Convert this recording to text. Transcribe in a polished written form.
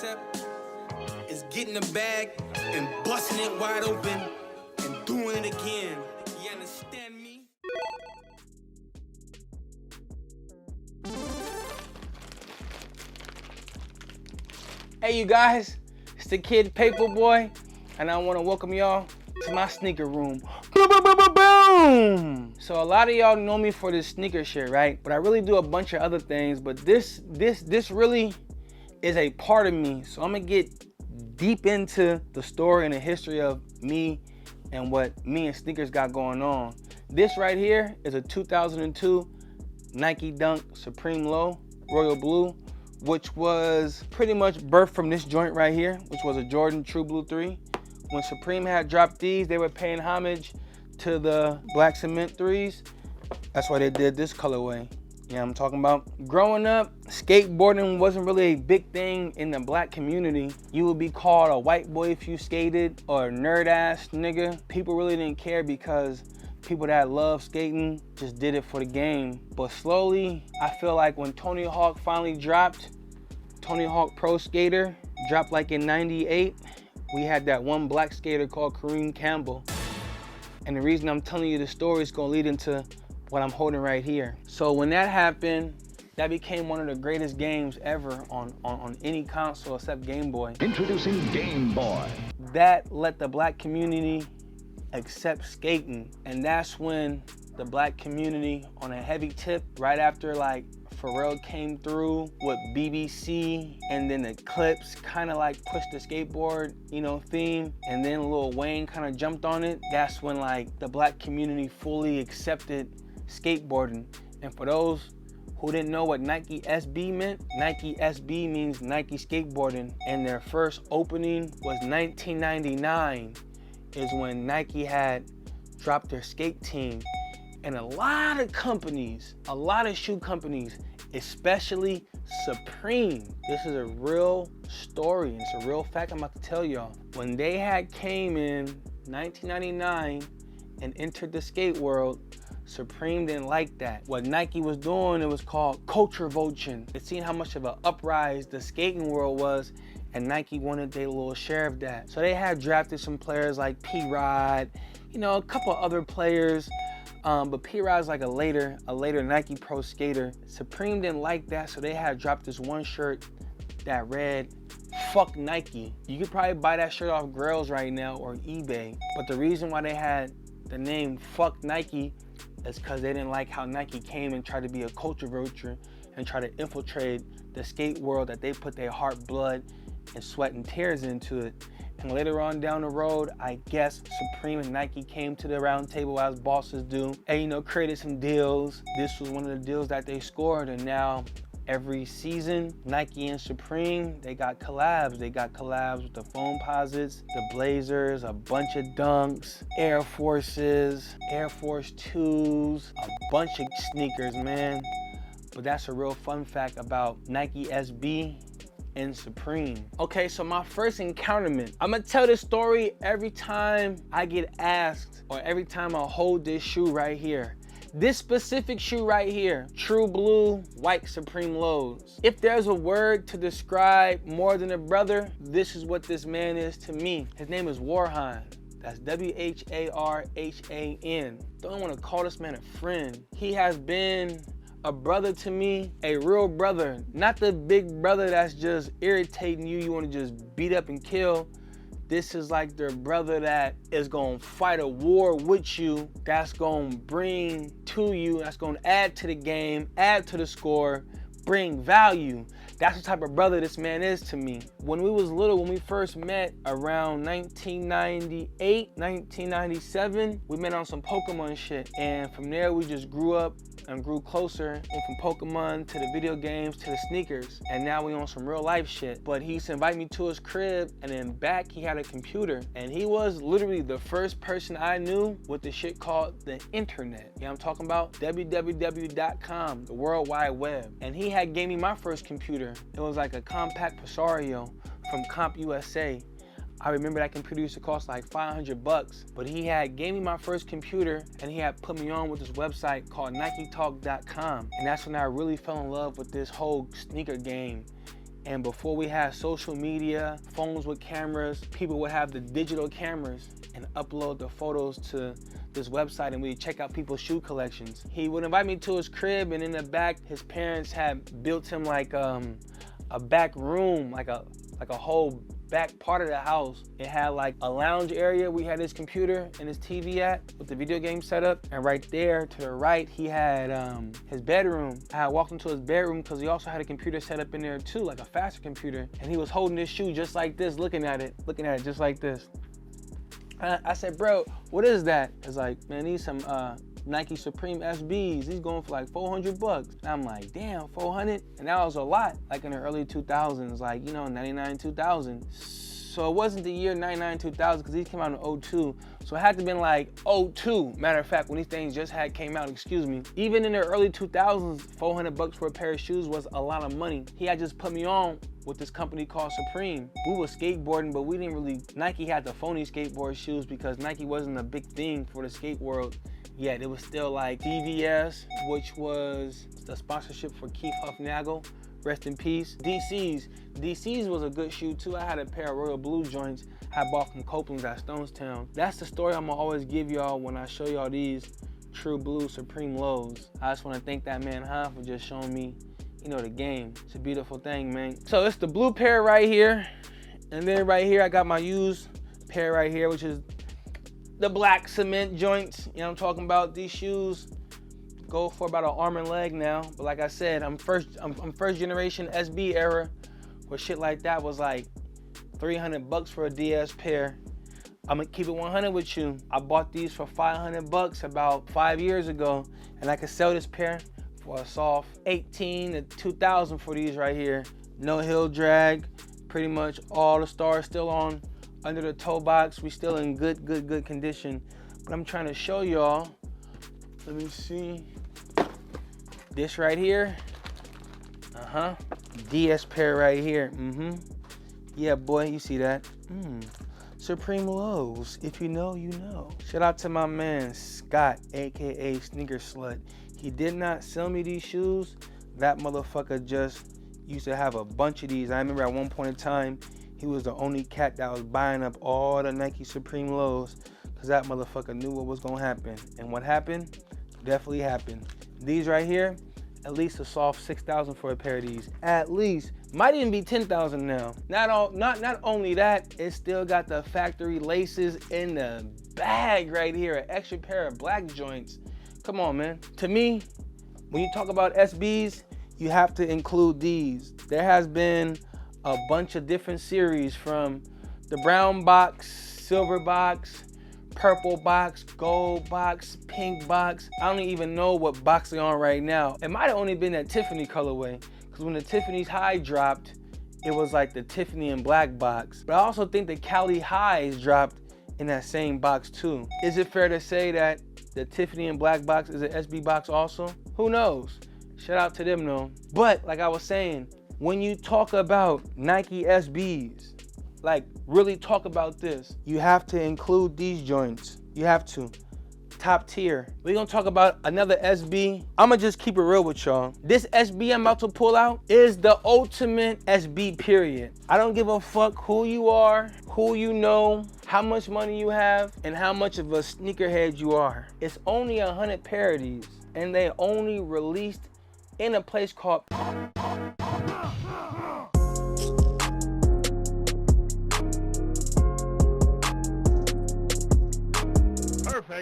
concept is getting the bag and busting it wide open and doing it again. You understand me? Hey you guys, it's the kid Paypa boy, and I want to welcome y'all to my sneaker room. Boom, boom, boom, boom, boom. So a lot of y'all know me for this sneaker shit, right? But I really do a bunch of other things, but this really is a part of me. So I'm gonna get deep into the story and the history of me and what me and sneakers got going on. This right here is a 2002 Nike Dunk Supreme Low Royal Blue, which was pretty much birthed from this joint right here, which was a Jordan True Blue 3. When Supreme had dropped these, they were paying homage to the black cement 3s. That's why they did this colorway. You know what I'm talking about? Growing up, skateboarding wasn't really a big thing in the black community. You would be called a white boy if you skated, or a nerd ass nigga. People really didn't care because people that love skating just did it for the game. But slowly, I feel like when Tony Hawk finally dropped, Tony Hawk Pro Skater dropped like in '98, we had that one black skater called Kareem Campbell. And the reason I'm telling you the story is gonna lead into what I'm holding right here. So when that happened, that became one of the greatest games ever on any console except Game Boy. Introducing Game Boy. That let the black community accept skating. And that's when the black community, on a heavy tip, right after like Pharrell came through with BBC, and then the Clips kind of like pushed the skateboard, you know, theme, and then Lil Wayne kind of jumped on it. That's when like the black community fully accepted skateboarding. And for those who didn't know what Nike SB meant, Nike SB means Nike Skateboarding, and their first opening was 1999 is when Nike had dropped their skate team. And a lot of companies, a lot of shoe companies, especially Supreme, this is a real story, it's a real fact I'm about to tell y'all. When they had came in 1999 and entered the skate world, Supreme didn't like that. What Nike was doing, it was called culture vulturing. It seen how much of an uprise the skating world was, and Nike wanted their little share of that. So they had drafted some players like P-Rod, you know, a couple other players, but P-Rod's like a later Nike Pro skater. Supreme didn't like that, so they had dropped this one shirt that read, "Fuck Nike." You could probably buy that shirt off Grails right now or eBay, but the reason why they had the name "Fuck Nike" is because they didn't like how Nike came and tried to be a culture vulture and try to infiltrate the skate world that they put their heart, blood, and sweat and tears into it. And later on down the road, I guess Supreme and Nike came to the round table as bosses do, and you know, created some deals. This was one of the deals that they scored, and now every season, Nike and Supreme, they got collabs. They got collabs with the Foamposites, the Blazers, a bunch of Dunks, Air Forces, Air Force 2s, a bunch of sneakers, man. But that's a real fun fact about Nike SB and Supreme. Okay, so my first encounterment. I'm gonna tell this story every time I get asked, or every time I hold this shoe right here. This specific shoe right here, True Blue White Supreme Lows. If there's a word to describe more than a brother, this is what this man is to me. His name is Warhan. That's W-H-A-R-H-A-N. Don't want to call this man a friend. He has been a brother to me, a real brother. Not the big brother that's just irritating you, you want to just beat up and kill. This is like the brother that is gonna fight a war with you, that's gonna bring to you, that's gonna add to the game, add to the score, bring value. That's the type of brother this man is to me. When we was little, when we first met around 1998, 1997, we met on some Pokemon shit. And from there, we just grew up and grew closer, went from Pokemon to the video games to the sneakers, and now we on some real life shit. But he used to invite me to his crib, and then back he had a computer, and he was literally the first person I knew with the shit called the internet. You know what I'm talking about? www.com, the World Wide Web. And he had gave me my first computer. It was like a compact Presario from CompUSA. I remember that computer used to cost like $500, but he had gave me my first computer, and he had put me on with this website called NikeTalk.com. And that's when I really fell in love with this whole sneaker game. And before we had social media, phones with cameras, people would have the digital cameras and upload the photos to this website, and we'd check out people's shoe collections. He would invite me to his crib, and in the back, his parents had built him like a back room, like a whole back part of the house. It had like a lounge area. We had his computer and his TV at with the video game setup. And right there to the right, he had his bedroom. I had walked into his bedroom because he also had a computer set up in there too, like a faster computer. And he was holding his shoe just like this, looking at it just like this. I said, bro, what is that? It's like, man, these some Nike Supreme SBs. These going for like 400 bucks. And I'm like, damn, 400? And that was a lot, like in the early 2000s, like, 99, 2000. So it wasn't the year 99, 2000, because these came out in 02. So it had to have been like 02. Matter of fact, when these things just came out, excuse me. Even in the early 2000s, 400 bucks for a pair of shoes was a lot of money. He had just put me on with this company called Supreme. We were skateboarding, but we didn't really, Nike had the phony skateboard shoes because Nike wasn't a big thing for the skate world yet. It was still like DVS, which was the sponsorship for Keith Huffnagel, rest in peace. DC's was a good shoe too. I had a pair of Royal Blue joints I bought from Copeland's at Stonestown. That's the story I'm gonna always give y'all when I show y'all these True Blue Supreme lows. I just wanna thank that man Han for just showing me, the game. It's a beautiful thing, man. So it's the blue pair right here. And then right here, I got my used pair right here, which is the black cement joints. You know what I'm talking about? These shoes go for about an arm and leg now. But like I said, I'm first generation SB era, where shit like that was like 300 bucks for a DS pair. I'm gonna keep it 100 with you. I bought these for 500 bucks about 5 years ago, and I could sell this pair for a soft 18 to 2,000 for these right here. No heel drag, pretty much all the stars still on under the toe box. We still in good condition. But I'm trying to show y'all, let me see. This right here, DS pair right here, Yeah, boy, you see that? Supreme lows, if you know, you know. Shout out to my man, Scott, AKA Sneaker Slut. He did not sell me these shoes. That motherfucker just used to have a bunch of these. I remember at one point in time, he was the only cat that was buying up all the Nike Supreme lows, because that motherfucker knew what was gonna happen. And what happened? Definitely happened. These right here, at least a soft 6,000 for a pair of these. At least. Might even be 10,000 now. Not only that, it still got the factory laces in the bag right here, an extra pair of black joints. Come on, man. To me, when you talk about SBs, you have to include these. There has been a bunch of different series, from the brown box, silver box, purple box, gold box, pink box. I don't even know what box they're on right now. It might have only been that Tiffany colorway, because when the Tiffany's high dropped, it was like the Tiffany and black box. But I also think the Cali highs dropped in that same box too. Is it fair to say that the Tiffany and black box is an SB box also? Who knows? Shout out to them though. But like I was saying, when you talk about Nike SBs, like really talk about this, you have to include these joints. You have to. Top tier. We're gonna talk about another SB. I'ma just keep it real with y'all. This SB I'm about to pull out is the ultimate SB period. I don't give a fuck who you are, who you know, how much money you have, and how much of a sneakerhead you are. It's only 100 pair of these, and they only released in a place called Perfect.